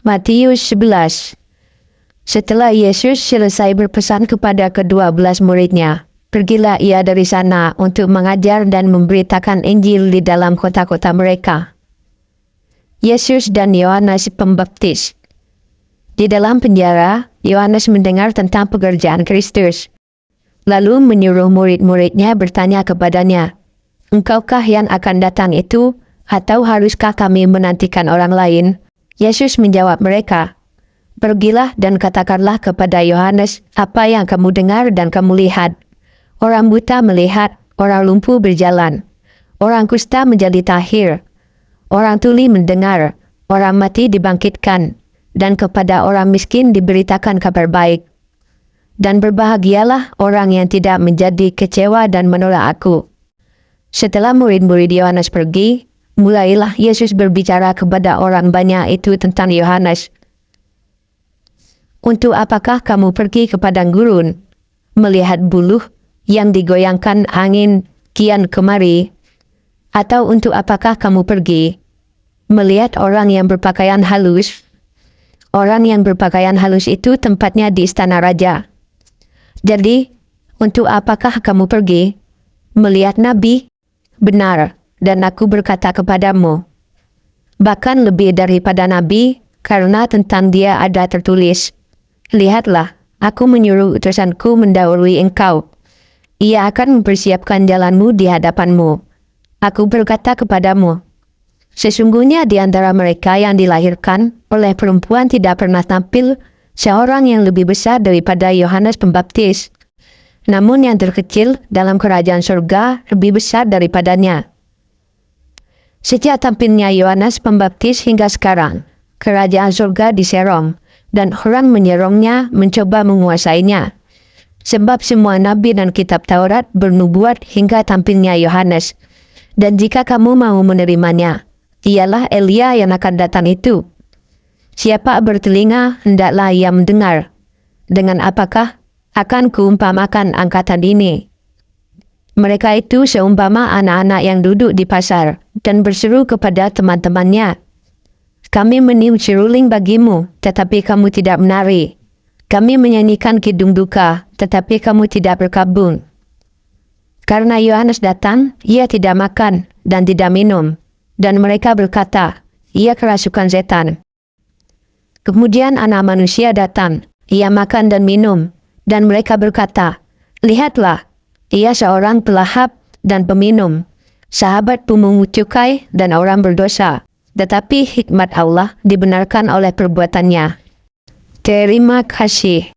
Matius 11. Setelah Yesus selesai berpesan kepada ke-12 muridnya, pergilah ia dari sana untuk mengajar dan memberitakan Injil di dalam kota-kota mereka. Yesus dan Yohanes Pembaptis. Di dalam penjara, Yohanes mendengar tentang pekerjaan Kristus. Lalu menyuruh murid-muridnya bertanya kepadanya, "Engkaukah yang akan datang itu, atau haruskah kami menantikan orang lain?" Yesus menjawab mereka, "Pergilah dan katakanlah kepada Yohanes apa yang kamu dengar dan kamu lihat. Orang buta melihat, orang lumpuh berjalan, orang kusta menjadi tahir, orang tuli mendengar, orang mati dibangkitkan, dan kepada orang miskin diberitakan kabar baik. Dan berbahagialah orang yang tidak menjadi kecewa dan menolak aku." Setelah murid-murid Yohanes pergi, mulailah Yesus berbicara kepada orang banyak itu tentang Yohanes. "Untuk apakah kamu pergi ke padang gurun, melihat buluh yang digoyangkan angin kian kemari? Atau untuk apakah kamu pergi, melihat orang yang berpakaian halus? Orang yang berpakaian halus itu tempatnya di istana raja. Jadi, untuk apakah kamu pergi, melihat nabi? Benar, dan aku berkata kepadamu, bahkan lebih daripada nabi, karena tentang dia ada tertulis, 'Lihatlah, aku menyuruh utusanku mendahului engkau. Ia akan mempersiapkan jalanmu di hadapanmu.' Aku berkata kepadamu, sesungguhnya di antara mereka yang dilahirkan oleh perempuan tidak pernah tampil seorang yang lebih besar daripada Yohanes Pembaptis. Namun yang terkecil dalam kerajaan surga lebih besar daripadanya. Sejak tampilnya Yohanes Pembaptis hingga sekarang, kerajaan surga diserong, dan orang menyerongnya mencoba menguasainya. Sebab semua nabi dan kitab Taurat bernubuat hingga tampilnya Yohanes. Dan jika kamu mau menerimanya, ialah Elia yang akan datang itu. Siapa bertelinga, hendaklah ia mendengar. Dengan apakah akan kuumpamakan angkatan ini? Mereka itu seumpama anak-anak yang duduk di pasar dan berseru kepada teman-temannya, 'Kami meniup seruling bagimu, tetapi kamu tidak menari. Kami menyanyikan kidung duka, tetapi kamu tidak berkabung.' Karena Yohanes datang, ia tidak makan dan tidak minum, dan mereka berkata, 'Ia kerasukan setan.' Kemudian Anak Manusia datang, ia makan dan minum, dan mereka berkata, 'Lihatlah, ia seorang pelahap dan peminum, sahabat pemungut cukai dan orang berdosa.' Tetapi hikmat Allah dibenarkan oleh perbuatannya." Terima kasih.